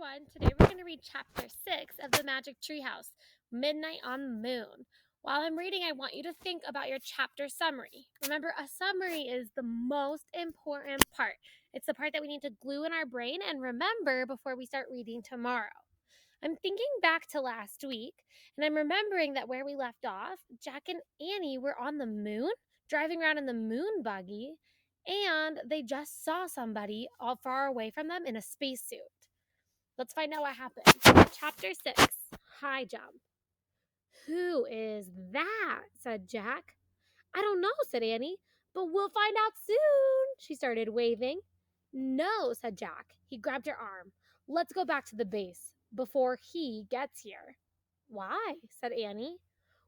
everyone. Today we're going to read chapter 6 of The Magic Treehouse, Midnight on the Moon. While I'm reading, I want you to think about your chapter summary. Remember, a summary is the most important part. It's the part that we need to glue in our brain and remember before we start reading tomorrow. I'm thinking back to last week, and I'm remembering that where we left off, Jack and Annie were on the moon, driving around in the moon buggy, and they just saw somebody all far away from them in a spacesuit. Let's find out what happened. Chapter 6, High Jump. Who is that? Said Jack. I don't know, said Annie, but we'll find out soon. She started waving. No, said Jack. He grabbed her arm. Let's go back to the base before he gets here. Why? Said Annie.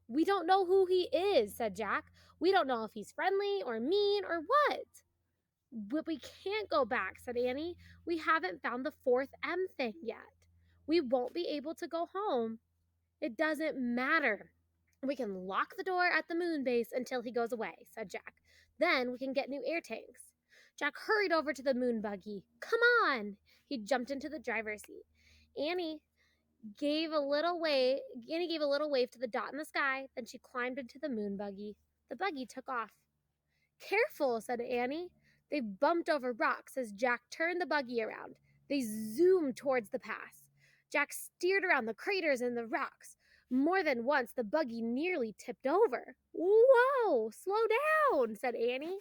We don't know who he is, said Jack. We don't know if he's friendly or mean or what. But we can't go back, said Annie. We haven't found the fourth M thing yet. We won't be able to go home. It doesn't matter. We can lock the door at the moon base until he goes away, said Jack. Then we can get new air tanks. Jack hurried over to the moon buggy. Come on! He jumped into the driver's seat. Annie gave a little wave to the dot in the sky, then she climbed into the moon buggy. The buggy took off. Careful, said Annie. They bumped over rocks as Jack turned the buggy around. They zoomed towards the pass. Jack steered around the craters and the rocks. More than once, the buggy nearly tipped over. Whoa, slow down, said Annie.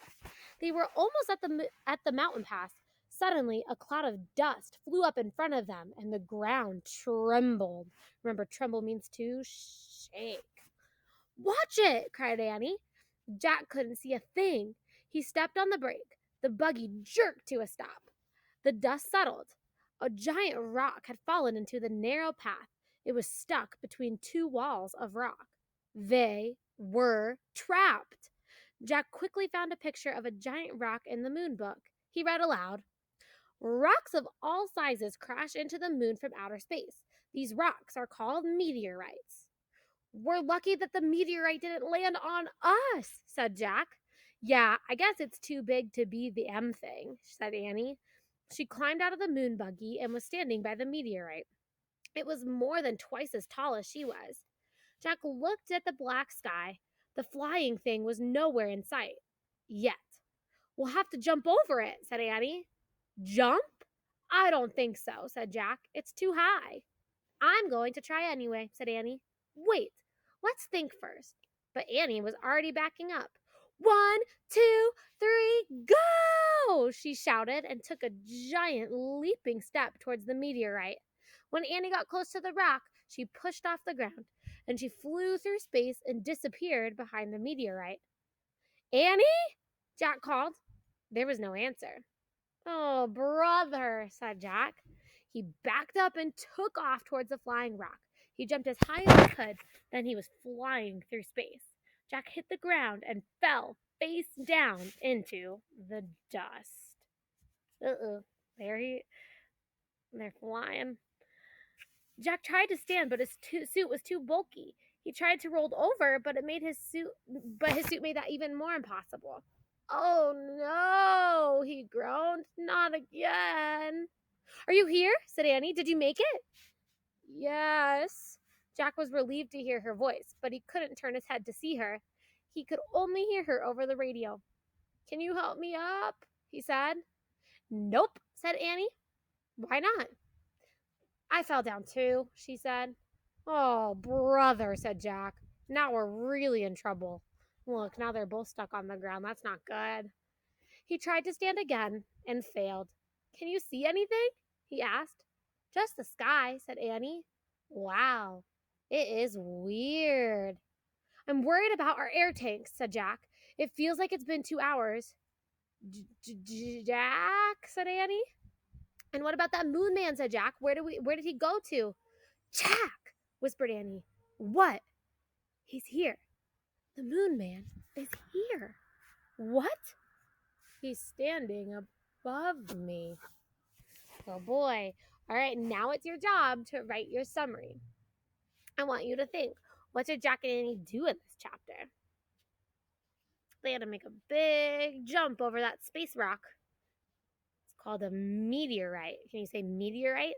They were almost at the mountain pass. Suddenly, a cloud of dust flew up in front of them, and the ground trembled. Remember, tremble means to shake. Watch it, cried Annie. Jack couldn't see a thing. He stepped on the brake. The buggy jerked to a stop. The dust settled. A giant rock had fallen into the narrow path. It was stuck between two walls of rock. They were trapped. Jack quickly found a picture of a giant rock in the moon book. He read aloud, Rocks of all sizes crash into the moon from outer space. These rocks are called meteorites. We're lucky that the meteorite didn't land on us, said Jack. Yeah, I guess it's too big to be the M thing, said Annie. She climbed out of the moon buggy and was standing by the meteorite. It was more than twice as tall as she was. Jack looked at the black sky. The flying thing was nowhere in sight. Yet. We'll have to jump over it, said Annie. Jump? I don't think so, said Jack. It's too high. I'm going to try anyway, said Annie. Wait, let's think first. But Annie was already backing up. 1, 2, 3, go! She shouted and took a giant leaping step towards the meteorite. When Annie got close to the rock, she pushed off the ground and she flew through space and disappeared behind the meteorite. Annie? Jack called. There was no answer. Oh, brother, said Jack. He backed up and took off towards the flying rock. He jumped as high as he could, then he was flying through space. Jack hit the ground and fell face down into the dust. They're flying. Jack tried to stand, but his suit was too bulky. He tried to roll over, but his suit made that even more impossible. Oh no, he groaned. Not again. Are you here? Said Annie. Did you make it? Yes. Jack was relieved to hear her voice, but he couldn't turn his head to see her. He could only hear her over the radio. Can you help me up? He said. Nope, said Annie. Why not? I fell down too, she said. Oh, brother, said Jack. Now we're really in trouble. Look, now they're both stuck on the ground. That's not good. He tried to stand again and failed. Can you see anything? He asked. Just the sky, said Annie. Wow, it is weird. I'm worried about our air tanks, said Jack. It feels like it's been 2 hours. Jack, said Annie. And what about that moon man, said Jack. Where did he go to? Jack, whispered Annie. What? He's here. The moon man is here. What? He's standing above me. Oh boy. All right, now it's your job to write your summary. I want you to think, what did Jack and Annie do in this chapter? They had to make a big jump over that space rock. It's called a meteorite. Can you say meteorite?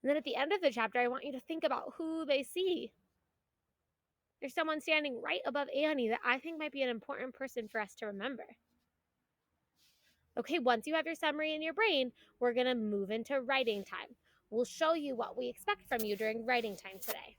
And then at the end of the chapter, I want you to think about who they see. There's someone standing right above Annie that I think might be an important person for us to remember. Okay, once you have your summary in your brain, we're going to move into writing time. We'll show you what we expect from you during writing time today.